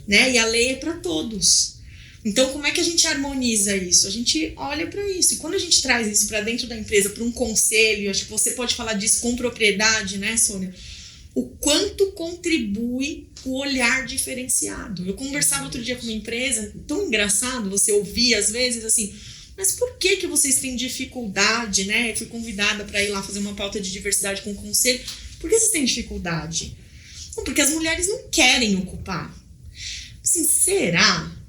né? E a lei é para todos. Então, como é que a gente harmoniza isso? A gente olha para isso. E quando a gente traz isso para dentro da empresa, para um conselho, acho que você pode falar disso com propriedade, né, Sônia? O quanto contribui o olhar diferenciado. Eu conversava outro dia com uma empresa, tão engraçado você ouvir às vezes assim, mas por que vocês têm dificuldade, né? Eu fui convidada para ir lá fazer uma pauta de diversidade com o conselho. Por que vocês têm dificuldade? Não, porque as mulheres não querem ocupar. Assim,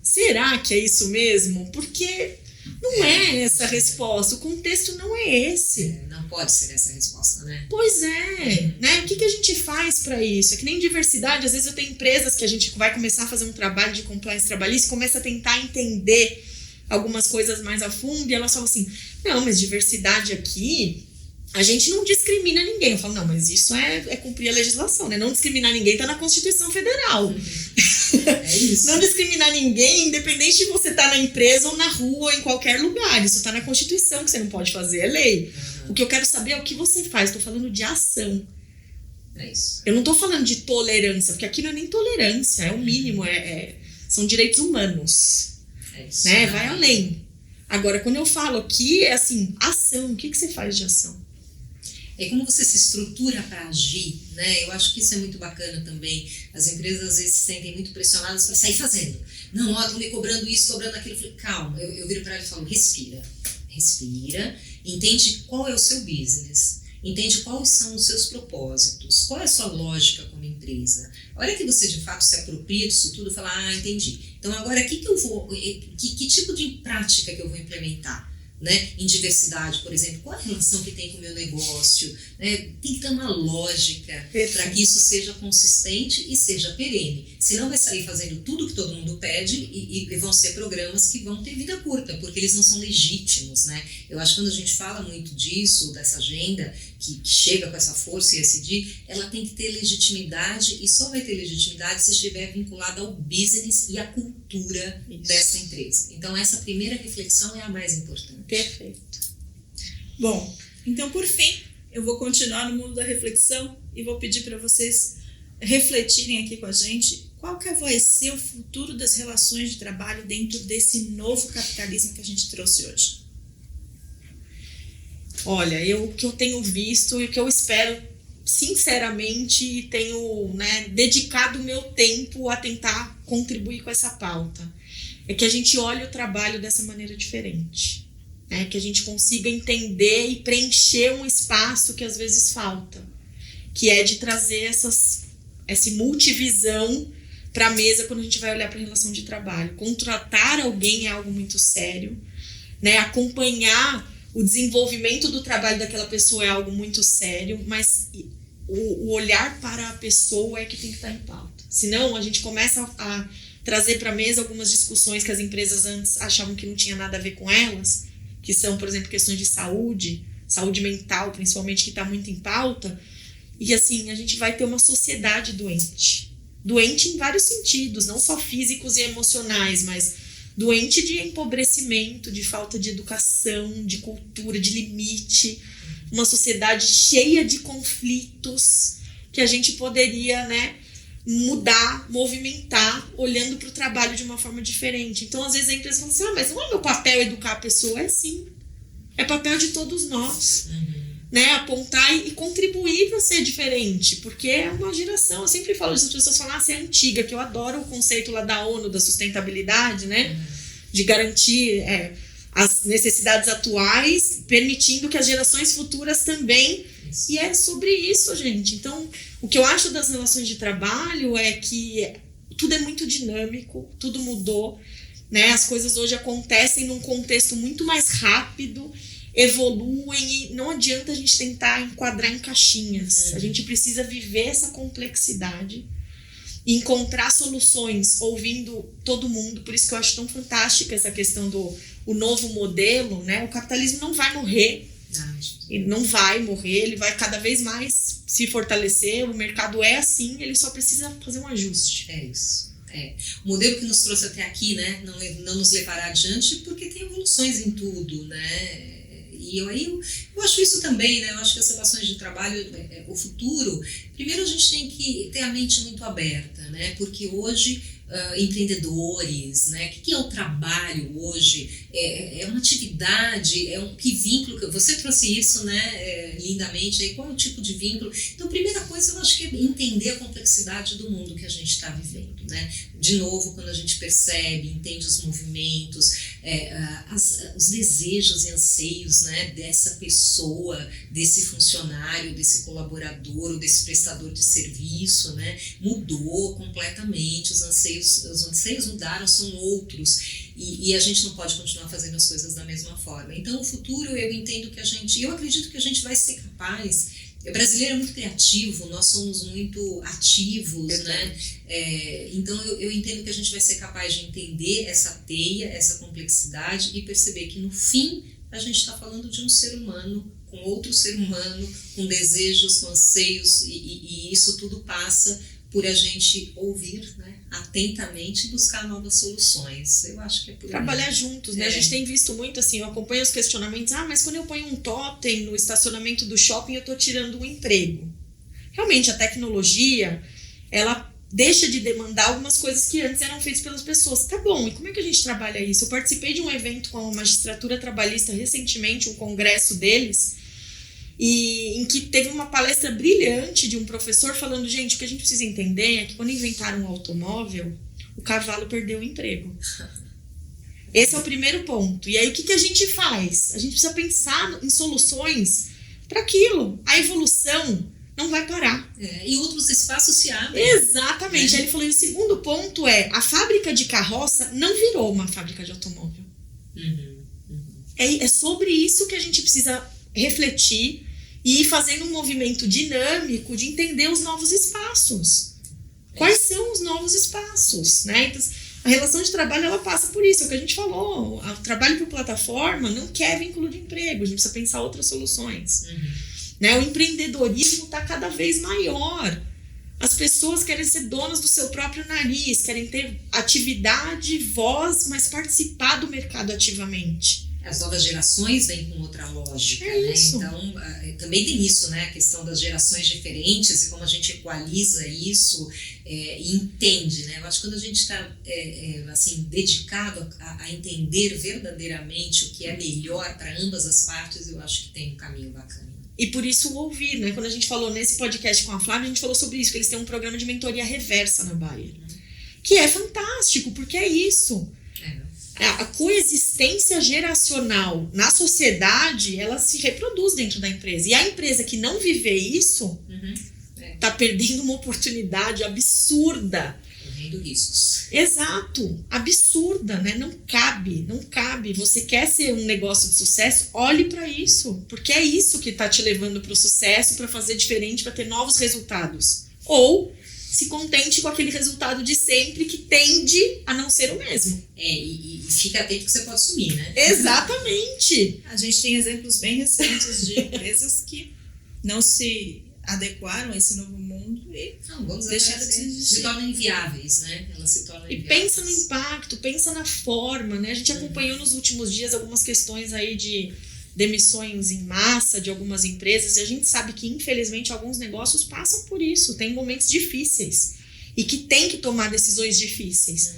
Será que é isso mesmo? Porque não é essa a resposta, o contexto não é esse. Não pode ser essa a resposta, né? Pois é, né? O que a gente faz para isso? É que nem diversidade, às vezes eu tenho empresas que a gente vai começar a fazer um trabalho de compliance trabalhista e começa a tentar entender algumas coisas mais a fundo e elas falam assim, não, mas diversidade aqui, a gente não discrimina ninguém. Eu falo, não, mas isso é cumprir a legislação, né? Não discriminar ninguém tá na Constituição Federal. É isso. Não discriminar ninguém, independente de você estar na empresa ou na rua ou em qualquer lugar. Isso está na Constituição, que você não pode fazer, é lei. O que eu quero saber é o que você faz. Estou falando de ação. É isso. Eu não estou falando de tolerância, porque aqui não é nem tolerância, é o mínimo, são direitos humanos. É isso. Né? Vai além. Agora, quando eu falo aqui, é assim, ação. O que você faz de ação? É como você se estrutura para agir, né? Eu acho que isso é muito bacana também. As empresas às vezes se sentem muito pressionadas para sair fazendo. Não, estão me cobrando isso, cobrando aquilo. Eu falei, calma, eu viro para ela e falo, respira, entende qual é o seu business, entende quais são os seus propósitos, qual é a sua lógica como empresa. A hora que você de fato se apropria disso tudo, fala, entendi. Então agora que tipo de prática que eu vou implementar? Né? Em diversidade, por exemplo, qual a relação que tem com o meu negócio, né? Tem que ter uma lógica para que isso seja consistente e seja perene, senão vai sair fazendo tudo que todo mundo pede e vão ser programas que vão ter vida curta, porque eles não são legítimos, né? Eu acho que quando a gente fala muito disso, dessa agenda que chega com essa força e ESG, ela tem que ter legitimidade e só vai ter legitimidade se estiver vinculada ao business e à cultura dessa empresa. Então essa primeira reflexão é a mais importante. Perfeito. Bom, então por fim, eu vou continuar no mundo da reflexão e vou pedir para vocês refletirem aqui com a gente qual que vai ser o futuro das relações de trabalho dentro desse novo capitalismo que a gente trouxe hoje. Olha, o que eu tenho visto e o que eu espero, sinceramente, e tenho, né, dedicado o meu tempo a tentar contribuir com essa pauta, é que a gente olhe o trabalho dessa maneira diferente. Que a gente consiga entender e preencher um espaço que às vezes falta, que é de trazer essa multivisão para a mesa quando a gente vai olhar para a relação de trabalho. Contratar alguém é algo muito sério, né? Acompanhar o desenvolvimento do trabalho daquela pessoa é algo muito sério, mas o olhar para a pessoa é que tem que estar em pauta. Senão a gente começa a trazer para a mesa algumas discussões que as empresas antes achavam que não tinha nada a ver com elas, que são, por exemplo, questões de saúde mental, principalmente, que está muito em pauta, e assim, a gente vai ter uma sociedade doente em vários sentidos, não só físicos e emocionais, mas doente de empobrecimento, de falta de educação, de cultura, de limite, uma sociedade cheia de conflitos que a gente poderia, né, mudar, movimentar, olhando para o trabalho de uma forma diferente. Então, às vezes, a empresa fala assim, mas não é meu papel educar a pessoa? É sim. É papel de todos nós. Né? Apontar e contribuir para ser diferente, porque é uma geração. Eu sempre falo isso, as pessoas falam, você é antiga, que eu adoro o conceito lá da ONU, da sustentabilidade, né? De garantir as necessidades atuais, permitindo que as gerações futuras também. E é sobre isso, gente. Então, o que eu acho das relações de trabalho é que tudo é muito dinâmico, tudo mudou, né? As coisas hoje acontecem num contexto muito mais rápido, evoluem, e não adianta a gente tentar enquadrar em caixinhas. A gente precisa viver essa complexidade e encontrar soluções, ouvindo todo mundo. Por isso que eu acho tão fantástica essa questão do novo modelo, né? O capitalismo não vai morrer. Ele não vai morrer, ele vai cada vez mais se fortalecer, o mercado é assim, ele só precisa fazer um ajuste. É isso. O modelo que nos trouxe até aqui, né, não nos levará adiante porque tem evoluções em tudo, né? E eu acho isso também, né? Eu acho que as relações de trabalho, o futuro, primeiro a gente tem que ter a mente muito aberta, né? Porque hoje empreendedores, né? O que é o trabalho hoje? É uma atividade, que vínculo? Você trouxe isso, né? Lindamente aí, qual é o tipo de vínculo? Então, a primeira coisa eu acho que é entender a complexidade do mundo que a gente está vivendo, né? De novo, quando a gente percebe, entende os movimentos, os desejos e anseios, né? Dessa pessoa, desse funcionário, desse colaborador ou desse prestador de serviço, né? Mudou completamente, os anseios mudaram, são outros, e a gente não pode continuar fazendo as coisas da mesma forma. Então, o futuro, eu acredito que a gente vai ser capaz. O brasileiro é muito criativo, nós somos muito ativos, né? Então, eu entendo que a gente vai ser capaz de entender essa teia, essa complexidade e perceber que, no fim, a gente está falando de um ser humano com outro ser humano, com desejos, com anseios, e isso tudo passa por a gente ouvir, né, atentamente e buscar novas soluções. Eu acho que é por aí. Trabalhar juntos, né? A gente tem visto muito assim, eu acompanho os questionamentos, mas quando eu ponho um totem no estacionamento do shopping, eu estou tirando um emprego. Realmente, a tecnologia, ela deixa de demandar algumas coisas que antes eram feitas pelas pessoas. Tá bom, e como é que a gente trabalha isso? Eu participei de um evento com a magistratura trabalhista recentemente, um congresso deles, e em que teve uma palestra brilhante de um professor falando, gente, o que a gente precisa entender é que quando inventaram o automóvel, o cavalo perdeu o emprego. Esse é o primeiro ponto. E aí o que a gente faz? A gente precisa pensar em soluções para aquilo. A evolução não vai parar. E outros espaços se abrem. Exatamente. Aí ele falou, e o segundo ponto a fábrica de carroça não virou uma fábrica de automóvel. É sobre isso que a gente precisa refletir e ir fazendo um movimento dinâmico de entender os novos espaços. Quais são os novos espaços, né? Então, a relação de trabalho, ela passa por isso, é o que a gente falou. O trabalho por plataforma não quer vínculo de emprego, a gente precisa pensar outras soluções. Né? O empreendedorismo está cada vez maior. As pessoas querem ser donas do seu próprio nariz, querem ter atividade, voz, mas participar do mercado ativamente. As novas gerações vêm com outra lógica, né? Então, também tem isso, né? A questão das gerações diferentes e como a gente equaliza isso e entende, né? Eu acho que quando a gente está assim, dedicado a entender verdadeiramente o que é melhor para ambas as partes, eu acho que tem um caminho bacana. E por isso ouvir, né? Quando a gente falou nesse podcast com a Flávia, a gente falou sobre isso, que eles têm um programa de mentoria reversa na Bayer, que é fantástico, porque é isso. A coexistência geracional na sociedade, ela se reproduz dentro da empresa. E a empresa que não viver isso, tá perdendo uma oportunidade absurda. Correndo riscos. Exato. Absurda, né? Não cabe. Você quer ser um negócio de sucesso? Olhe para isso. Porque é isso que tá te levando para o sucesso, para fazer diferente, para ter novos resultados. Ou se contente com aquele resultado de sempre que tende a não ser o mesmo. E fica atento que você pode sumir, né? Exatamente. A gente tem exemplos bem recentes de empresas que não se adequaram a esse novo mundo e deixaram de existir. Se tornam inviáveis, né? Elas se tornam inviáveis. E pensa no impacto, pensa na forma, né? A gente acompanhou nos últimos dias algumas questões aí de demissões em massa de algumas empresas, e a gente sabe que infelizmente alguns negócios passam por isso, tem momentos difíceis e que tem que tomar decisões difíceis.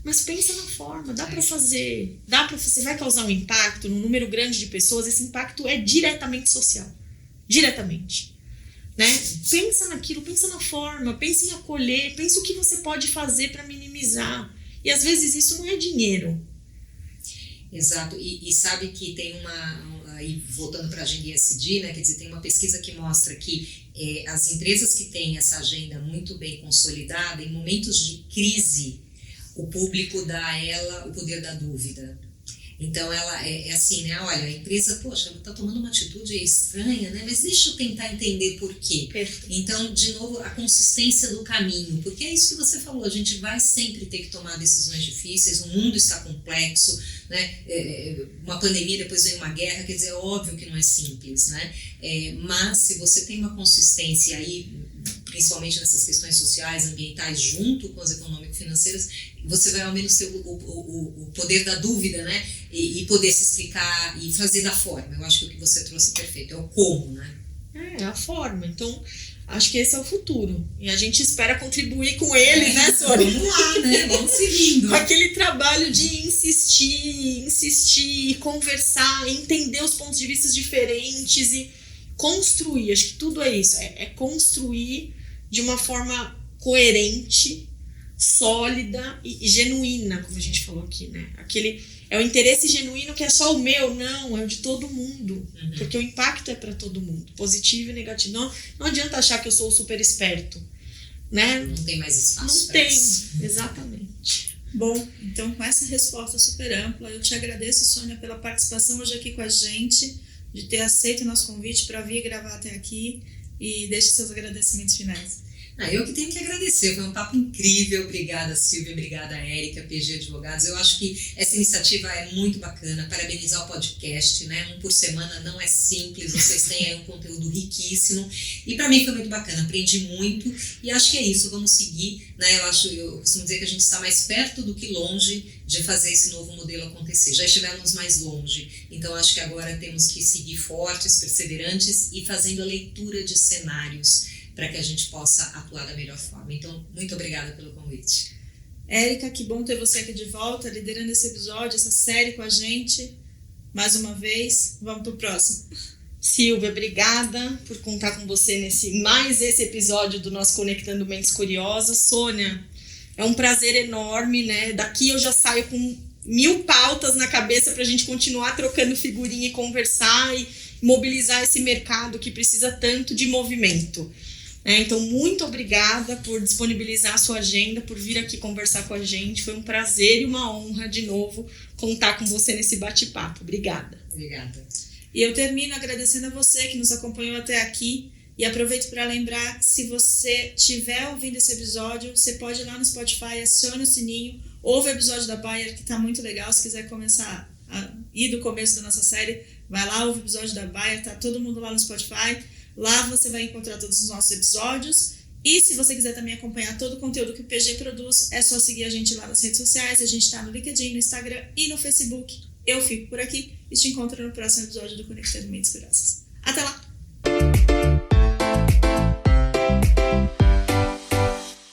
Mas pensa na forma, dá para fazer, você vai causar um impacto num número grande de pessoas, esse impacto é diretamente social, diretamente, né? Pensa naquilo, pensa na forma, pensa em acolher, pensa o que você pode fazer para minimizar, e às vezes isso não é dinheiro. Exato, e sabe que tem aí voltando para a agenda ESG, né, quer dizer, tem uma pesquisa que mostra que as empresas que têm essa agenda muito bem consolidada, em momentos de crise, o público dá a ela o poder da dúvida. Então ela é assim, né? Olha, a empresa, poxa, ela está tomando uma atitude estranha, né? Mas deixa eu tentar entender por quê. Perfeito. Então, de novo, a consistência do caminho, porque é isso que você falou, a gente vai sempre ter que tomar decisões difíceis, o mundo está complexo, né? Uma pandemia, depois vem uma guerra, quer dizer, é óbvio que não é simples, né? Mas se você tem uma consistência aí, principalmente nessas questões sociais, ambientais, junto com as econômico-financeiras, você vai ao menos ter o poder da dúvida, né? E poder se explicar e fazer da forma. Eu acho que o que você trouxe é perfeito, é o como, né? É a forma. Então, acho que esse é o futuro. E a gente espera contribuir com ele, né, Sônia? Vamos lá, né? Vamos seguindo. Com aquele trabalho de insistir, conversar, entender os pontos de vista diferentes e construir. Acho que tudo é isso. É construir de uma forma coerente, sólida e genuína, como a gente falou aqui, né? É o interesse genuíno que é só o meu, não, é o de todo mundo. Porque o impacto é para todo mundo, positivo e negativo. Não adianta achar que eu sou o super esperto, né? Não tem mais espaço. Não tem, exatamente. Bom, então com essa resposta super ampla, eu te agradeço, Sônia, pela participação hoje aqui com a gente, de ter aceito o nosso convite para vir gravar até aqui, e deixe seus agradecimentos finais. Eu que tenho que agradecer, foi um papo incrível. Obrigada, Silvia, obrigada, Érica, PG Advogados. Eu acho que essa iniciativa é muito bacana, parabenizar o podcast, né? 1 por semana não é simples, vocês têm aí um conteúdo riquíssimo, e para mim foi muito bacana, aprendi muito, e acho que é isso, vamos seguir, né? Eu costumo dizer que a gente está mais perto do que longe de fazer esse novo modelo acontecer, já estivemos mais longe, então acho que agora temos que seguir fortes, perseverantes e fazendo a leitura de cenários para que a gente possa atuar da melhor forma. Então, muito obrigada pelo convite. Érica, que bom ter você aqui de volta, liderando esse episódio, essa série com a gente. Mais uma vez, vamos pro próximo. Silvia, obrigada por contar com você mais esse episódio do nosso Conectando Mentes Curiosas. Sônia, é um prazer enorme, né? Daqui eu já saio com 1000 pautas na cabeça para a gente continuar trocando figurinha e conversar e mobilizar esse mercado que precisa tanto de movimento. Então, muito obrigada por disponibilizar a sua agenda, por vir aqui conversar com a gente. Foi um prazer e uma honra, de novo, contar com você nesse bate-papo. Obrigada. Obrigada. E eu termino agradecendo a você que nos acompanhou até aqui. E aproveito para lembrar, se você estiver ouvindo esse episódio, você pode ir lá no Spotify, acione o sininho, ouve o episódio da Bayer, que está muito legal. Se quiser começar a ir do começo da nossa série, vai lá, ouve o episódio da Bayer, tá todo mundo lá no Spotify. Lá você vai encontrar todos os nossos episódios. E se você quiser também acompanhar todo o conteúdo que o PG produz, é só seguir a gente lá nas redes sociais. A gente está no LinkedIn, no Instagram e no Facebook. Eu fico por aqui e te encontro no próximo episódio do Conectando Mentes Curiosas. Até lá!